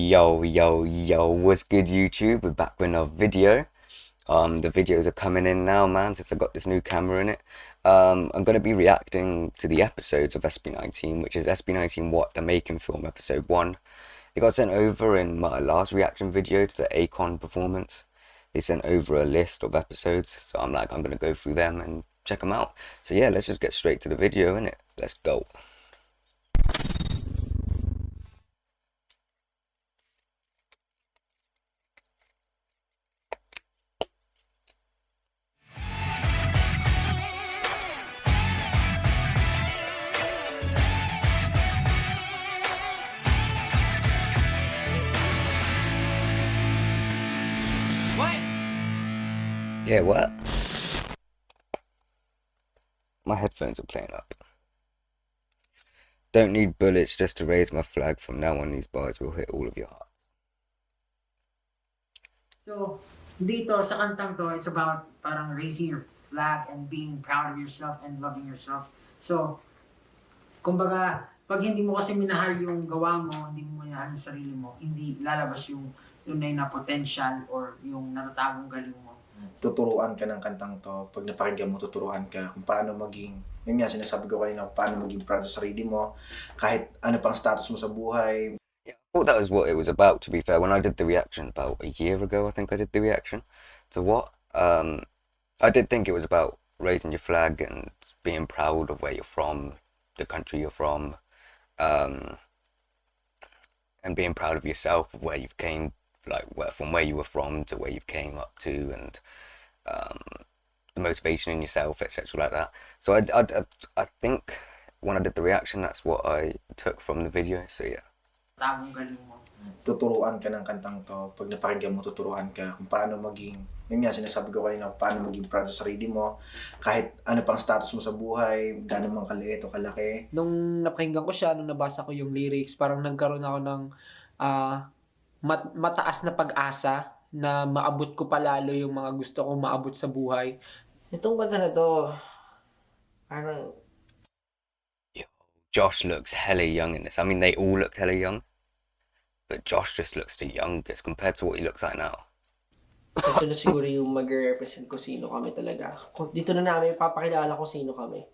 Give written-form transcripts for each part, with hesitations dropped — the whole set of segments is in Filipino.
Yo, what's good YouTube? We're back with another video. The videos are coming in now, man, since I got this new camera in it. I'm going to be reacting to the episodes of SB19, which is SB19 What the Making Film episode 1. It got sent over in my last reaction video to the Akon performance. They sent over a list of episodes, so I'm going to go through them and check them out. So yeah, let's just get straight to the video, innit? Let's go. What? Yeah, what? My headphones are playing up. Don't need bullets just to raise my flag. From now on, these bars will hit all of your hearts. So, dito sa kantang to, it's about parang raising your flag and being proud of yourself and loving yourself. So, kumbaga, pag hindi mo kasi minahal yung gawa mo, hindi mo minahal yung sarili mo, hindi lalabas yung tunay na potential or yung natatagong galing mo. Tuturuan ka ng kantang to. Pag napakinggan mo, tuturuan ka kung paano maging, yun nga, sinasabi ko kanina, paano maging proud sa sarili mo, kahit ano pang status mo sa buhay. Yeah, I thought that was what it was about, to be fair. When I did the reaction about a year ago, I think I did the reaction to What. I did think it was about raising your flag and being proud of where you're from, the country you're from, and being proud of yourself, of where you've came, from where you were from to where you've came up to, and the motivation in yourself, etc., like that. So I think when I did the reaction, that's what I took from the video. So yeah. Tagong galing mo. Tuturuan ka ng kantang to. Pag napakinggan mo, tuturuan ka kung paano maging, yun nga, sinasabi ko kanina, paano maging proud sa sarili mo, kahit ano pang status mo sa buhay, gaano mang kaliit o kalaki. Nung napakinggan ko siya, nung nabasa ko yung lyrics, parang nagkaroon ako ng mataas na pag-asa na maabot ko palalo yung mga gusto kong maabot sa buhay. Itong kanta na to, parang... Yo, Josh looks hella young in this. I mean, they all look hella young, but Josh just looks the youngest compared to what he looks like now. Ito na siguro yung mag-represent ko sino kami talaga. Dito na namin papakilala kung sino kami.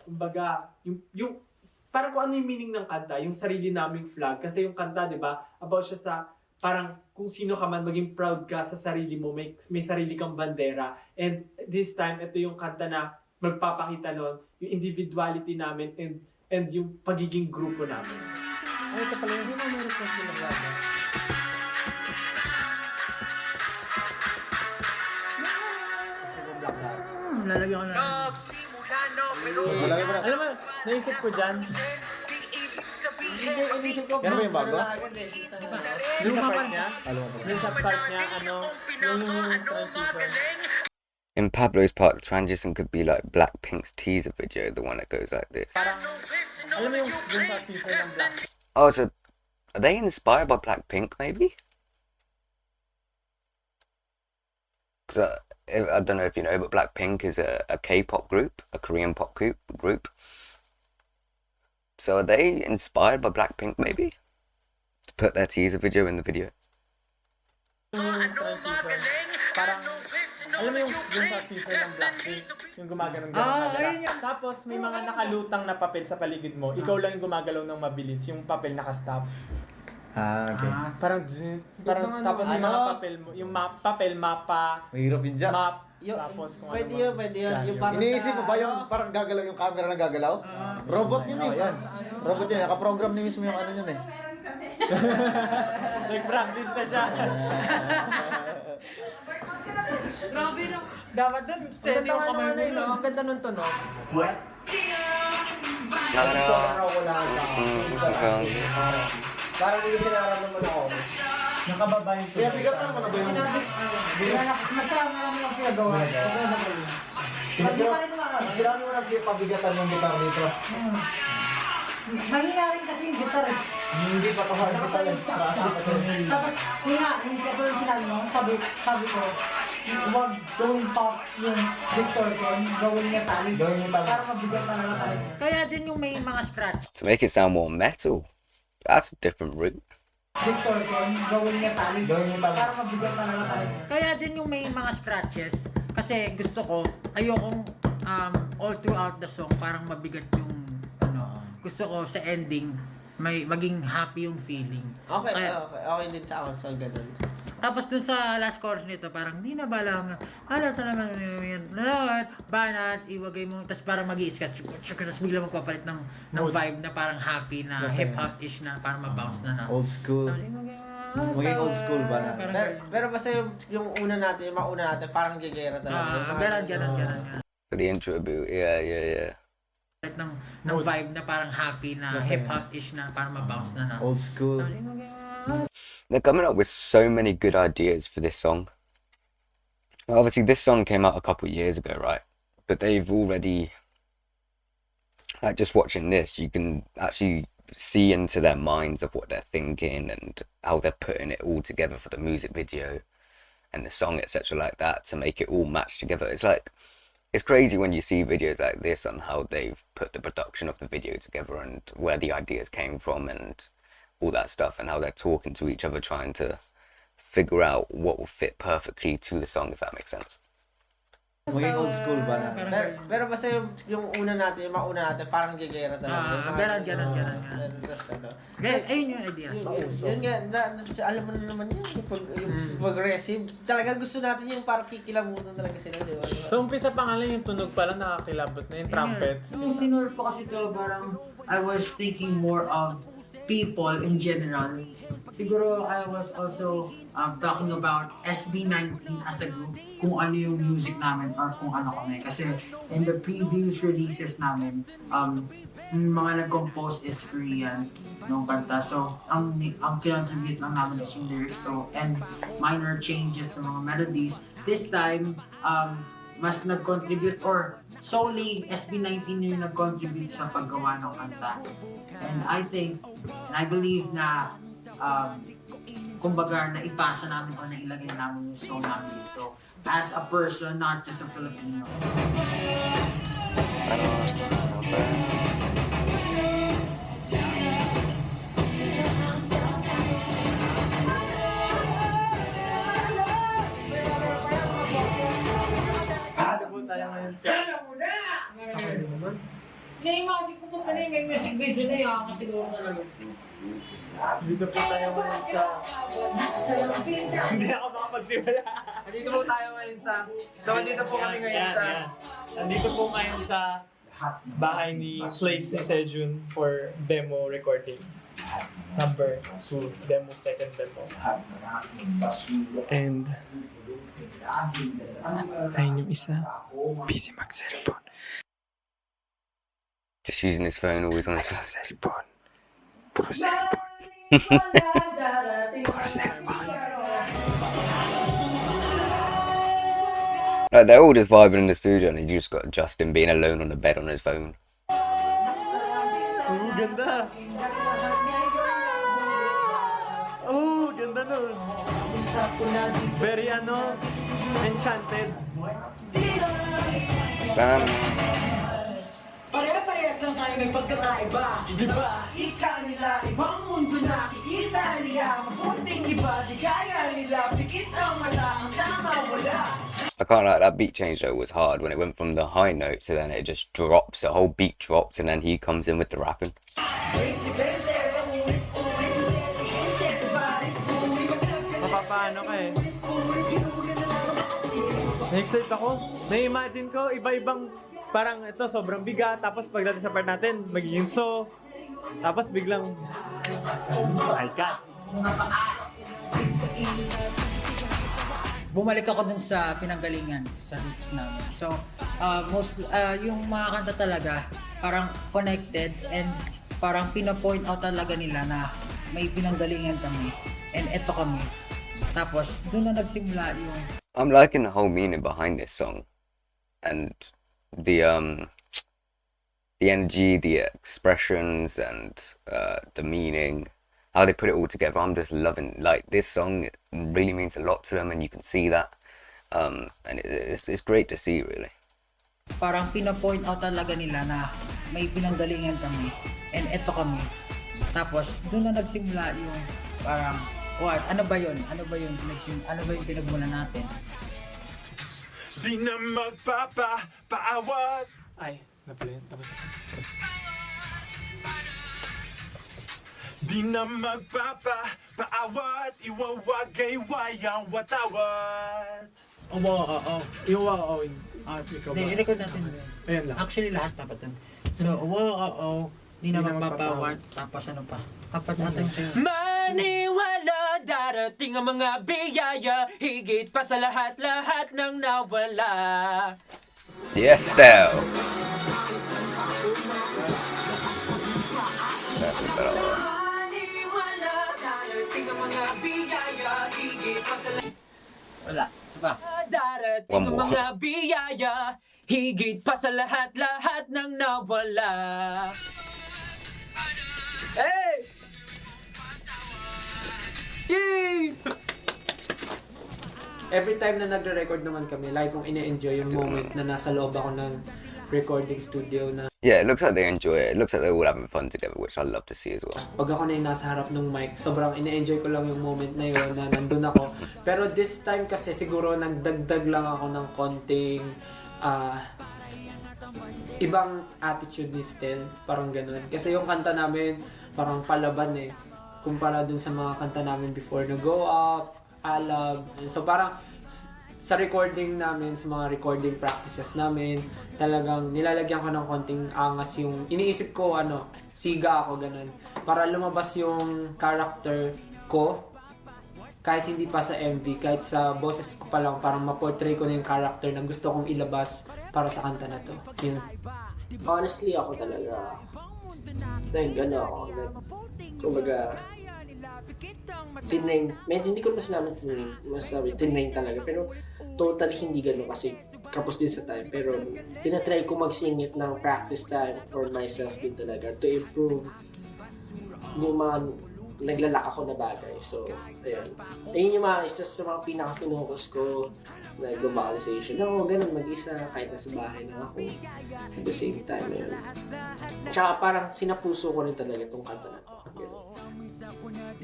Kumbaga, yung parang kung ano yung meaning ng kanta, yung sarili naming flag. Kasi yung kanta, di ba, about siya sa parang kung sino ka man, maging proud ka sa sarili mo, may sarili kang bandera. And this time, ito yung kanta na magpapakita nun, yung individuality namin and yung pagiging grupo namin. Ay, ito pala yung meron ko sila lahat. Lalagyan ko na. Alam mo, naisip ko dyan, Inisip ko, Yan ba yung bago? yung sa part niya, yung sa part niya, yung transition. In Pablo's part, the transition could be like Blackpink's teaser video, the one that goes like this. Parang, alam mo yung sa teaser ng Black. Oh, so are they inspired by Blackpink, maybe? Because I don't know if you know, but Blackpink is a K-pop group, a Korean pop group. So are they inspired by Blackpink, maybe? To put their teaser video in the video? Yung transition, parang, alam mo yung sa teaser ng Blackpink, yung gumagalaw ng camera. Tapos may mga nakalutang na papel sa paligid mo, ikaw lang yung gumagalaw ng mabilis, yung papel nakastop. Okay. Parang tapos yung mga papel mo, yung papel mapa, Mahirap yun dyan. map, tapos kung Pwede ano yun, pwede yun. Yung parang Iniisip mo ba yung parang gagalaw yung camera na gagalaw? Robot yun eh. Yan. Robot yun. Nakaprogram ni mismo yung ano yun eh. nag-practice na siya. Grabe no. Dapat dun, steady yung kamay mo nun. Ang ganda nung tunog. Parang hindi sinaramdaman ako. Nakababa yung Kaya bigatan mo na ba yung... Masama naman ang pinagawa. Sinabi mo nagpapabigatan yung gitar dito. Mahina rin kasi yung guitar eh. Hindi pa kahal kita yan. Tapos, yung katulad sinabi mo, sabi ko, huwag gawing pop yung distortion, gawin niya tali. Para mabigat na lang tayo. Kaya din yung may mga scratch. To make it sound more metal. That's a different route. Victor, gawin niya tali. Gawin niya tali. Para mabigat talaga tayo. Kaya din yung may mga scratches. Kasi gusto ko, ayokong all throughout the song, parang mabigat yung gusto ko sa ending, may maging happy yung feeling. Okay, Kaya- okay din sa ako sa ganun. Tapos dun sa last chorus nito, parang di na balang, salamat, Lord, banat, iwagay mo, tapos parang mag-i-sketch, tapos bigla magpapalit ng vibe na parang happy na, hip-hop-ish na, parang mabounce na. Old school. Maging old school ba na? Parang Pero basta yung una natin, yung mauna natin, parang gigera talaga. ganon. For the intro bit, yeah. ng vibe na parang happy na, hip-hop-ish na, parang mabounce na. Old school. They're coming up with so many good ideas for this song. Now, obviously, this song came out a couple years ago, right? But they've already, like, just watching this, you can actually see into their minds of what they're thinking and how they're putting it all together for the music video and the song, etc., like that, to make it all match together. It's crazy when you see videos like this on how they've put the production of the video together and where the ideas came from and all that stuff, and how they're talking to each other, trying to figure out what will fit perfectly to the song, if that makes sense. Maging old school ba na? Pero basta yung una natin, yung mauna natin, parang gigera talaga. Ganon. Guys, ayun yung idea. Yun nga, alam mo na naman yun, yung progressive. Talaga gusto natin yung parang kikilabutan talaga sila, di ba? So, umpisa pa nga lang yung tunog pa lang nakakilabot na yung trumpets. Nung sinur ko kasi ito, parang I was thinking more of people in general. Siguro I was also talking about SB19 as a group, kung ano yung music namin or kung ano kami. Kasi in the previous releases namin, mga nag-compose is Korean nung kanta. So, ang kinontribute lang namin is yung lyrics. So, and minor changes sa mga melodies. This time, mas nag-contribute or solely SB19 yung nag-contribute sa paggawa ng kanta. And I think, and I believe na kumbaga naipasa namin o nailagay namin yung soul namin dito as a person, not just a Filipino. Na-imagine ko pag ganun yung music video na yan, kasi siguro talaga. Dito po tayo ngayon sa... Hindi ako makapagsimula. Nandito po tayo ngayon sa... So, nandito po kami ngayon sa... Nandito po ngayon sa bahay ni Place ni Sejun for demo recording. Number 2, demo, second demo. And... ayun yung isa. Busy mag-cellphone. Just using his phone, always on his phone. Puro cellphone. Puro cellphone. Like, they're all just vibing in the studio, and you just got Justin being alone on the bed on his phone. Ganda! Oh, ganda nun! Very enchanted. Pare-parehas lang tayo may pagkakaiba. Di ba? Ika nila, ibang mundo nakikita nila. Mabuting iba, di kaya nila. Pikit ang mata, ang tama wala. I can't like that beat change though was hard when it went from the high note to then it just drops, the whole beat drops, and then he comes in with the rapping. Mapapaano ka eh. Na-excite ako. Na-imagine ko, iba-ibang parang ito sobrang bigat, tapos pagdating sa part natin, magiging soft. Tapos biglang, my God. Bumalik ako dun sa pinanggalingan, sa roots namin. So, yung mga kanta talaga, parang connected and parang pinapoint out talaga nila na may pinanggalingan kami and eto kami. Tapos, dun na nagsimula yung... I'm liking the whole meaning behind this song. And the energy, the expressions, and the meaning, how they put it all together. I'm just loving, like, this song really means a lot to them, and you can see that, and it's great to see, really. Parang pinapoint out talaga nila na may pinanggalingan kami and eto kami. Tapos doon na nagsimula yung parang, what? Ano ba yun? Ano ba yung pinagmulan natin? Di na magpapaawat. Ay, napala yun. Tapos na. Di na magpapaawat, iwawagay wayang watawat. Oo. Ikaw ba? Hindi, i-record natin. Ayan lang. Actually, lahat dapat dun. So, di na magpapawat. Tapos ano pa? Apat natin sa'yo. Maniwala, darating ang mga biyaya, higit pa sa lahat-lahat ng nawala. Yes, Stell. That's better. Maniwala, darating ang mga biyaya, higit pa sa Wala. Isa pa. darating One ang more. mga biyaya, higit pa sa lahat-lahat ng nawala. Hey! Yay! Every time na nagre-record naman kami, like kung ine-enjoy yung moment na nasa loob ako ng recording studio na Yeah, it looks like they enjoy it. It looks like they're all having fun together, which I love to see as well. pag ako na yung nasa harap ng mic, sobrang ine-enjoy ko lang yung moment na yun na nandun ako. Pero this time kasi siguro nagdagdag lang ako ng konting ibang attitude ni Stel, parang ganun. Kasi yung kanta namin parang palaban eh, kumpara dun sa mga kanta namin before na Go Up, Alab. So parang sa recording namin, sa mga recording practices namin, talagang nilalagyan ko ng konting angas yung iniisip ko, siga ako, ganun. Para lumabas yung character ko, kahit hindi pa sa MV, kahit sa boses ko pa lang, parang ma-portray ko na yung character na gusto kong ilabas para sa kanta na to. Yun. Honestly, ako talaga, kumbaga, tinrain, hindi ko naman sinabi tinrain talaga, pero totally hindi gano'n kasi kapos din sa time, pero tinatry ko magsingit ng practice time for myself din talaga to improve yung mga naglalak ako na bagay. So, ayun yung isa sa mga pinaka-finocus ko, like vocalization. Ganun mag-isa kahit nasa bahay na ako at the same time. Tsaka parang sinapuso ko rin talaga itong kanta na to.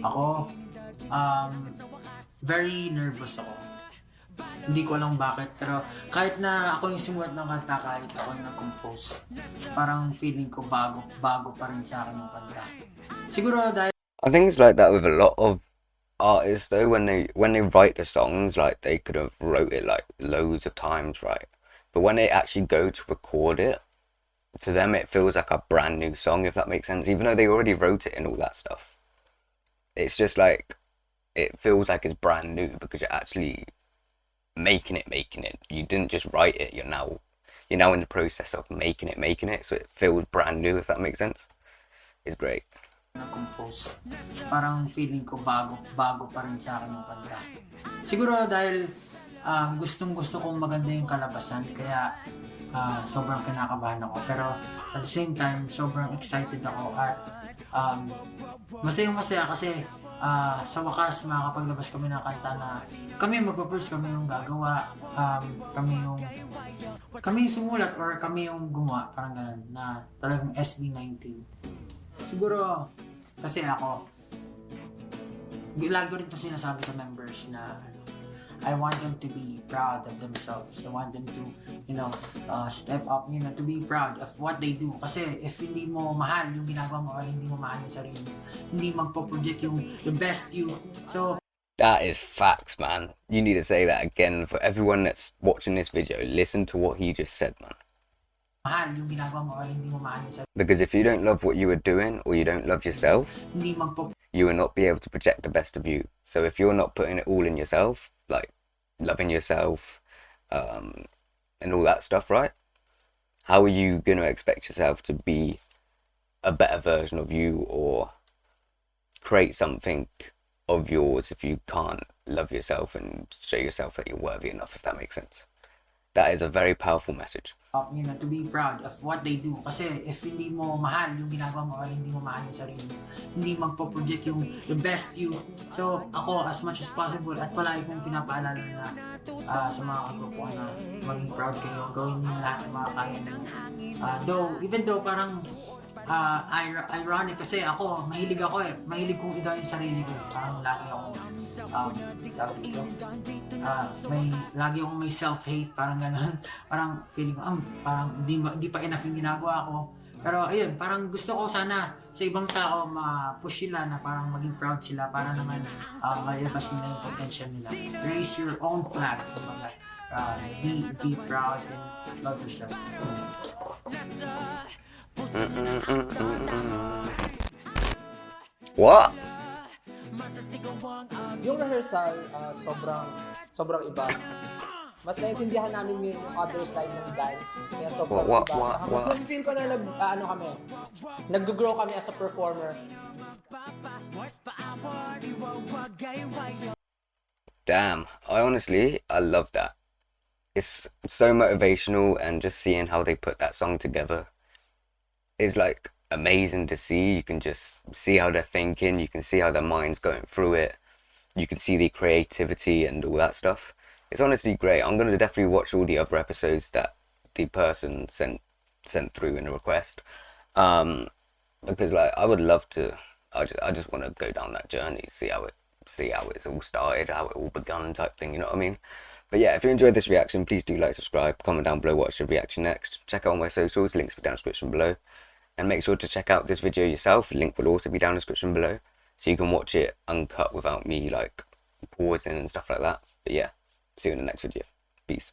Ako, very nervous ako. Hindi ko alam bakit, pero kahit na ako yung sumulat ng kanta, kahit ako yung nag-compose, parang feeling ko bago pa rin sa akin yung kanta. Siguro dahil I think it's like that with a lot of artists though. When they write the songs, like they could have wrote it like loads of times, right? But when they actually go to record it, to them it feels like a brand new song, if that makes sense. Even though they already wrote it and all that stuff, it's just like it feels like it's brand new because you're actually making it. You didn't just write it. You're now in the process of making it. So it feels brand new, if that makes sense. It's great. nag-compose, parang feeling ko bago pa rin sa akin yung kanta. Siguro dahil gustong-gusto kong maganda yung kalabasan, kaya sobrang kinakabahan ako. Pero at the same time, sobrang excited ako at masayang-masaya kasi sa wakas makakapaglabas kami ng kanta na kami yung magpo-produce, kami yung gagawa, kami yung sumulat or kami yung gumawa, parang ganun, na talagang SB19. Siguro, kasi ako, lagi ko rin ito sinasabi sa members na I want them to be proud of themselves. I want them to, step up, to be proud of what they do. Kasi if hindi mo mahal yung ginagawa mo or hindi mo mahal yung sarili mo, hindi magpo-project yung the best you. So, That is facts, man. You need to say that again for everyone that's watching this video. Listen to what he just said, man. mahal yung ginagawa mo or hindi mo mahal yung sarili Because if you don't love what you are doing or you don't love yourself, mo, hindi you will not be able to project the best of you. So if you're not putting it all in yourself, like loving yourself, and all that stuff, right? How are you going to expect yourself to be a better version of you or create something of yours if you can't love yourself and show yourself that you're worthy enough, if that makes sense? That is a very powerful message. to be proud of what they do. Kasi if hindi mo mahal yung ginagawa mo or hindi mo mahal yung sarili mo, hindi magpo-project yung the best you. So ako, as much as possible, at palagi kong pinapaalala na sa mga kagrupo na maging proud kayo, gawin niyo lahat ng mga kaya niyo. Even though parang ironic kasi mahilig kong idaw yung sarili ko. Parang lagi akong, tawag dito, lagi akong may self-hate, parang gano'n. Parang feeling ko, parang hindi pa enough yung ginagawa ko. Pero ayun, parang gusto ko sana sa ibang tao ma-push sila na parang maging proud sila para naman malabas nila yung potential nila. Raise your own flag. Kumbaga, be proud and love yourself. What? Yung rehearsal, sobrang iba. Mas naiintindihan namin yung other side ng dance. Kaya sobrang iba. Mas na-feel ko na nag-grow kami as a performer. Damn, I love that. It's so motivational, and just seeing how they put that song together is like amazing to see. You can just see how they're thinking, you can see how their mind's going through it, you can see the creativity and all that stuff. It's honestly great. I'm gonna definitely watch all the other episodes that the person sent through in a request, because like I would love to. I just want to go down that journey, see how it's all started, how it all begun, type thing. You know what I mean? But yeah, if you enjoyed this reaction, please do like, subscribe, comment down below what I should react to next. Check out all my socials, links will be down in the description below. And make sure to check out this video yourself, link will also be down in the description below. So you can watch it uncut without me like pausing and stuff like that. But yeah, see you in the next video. Peace.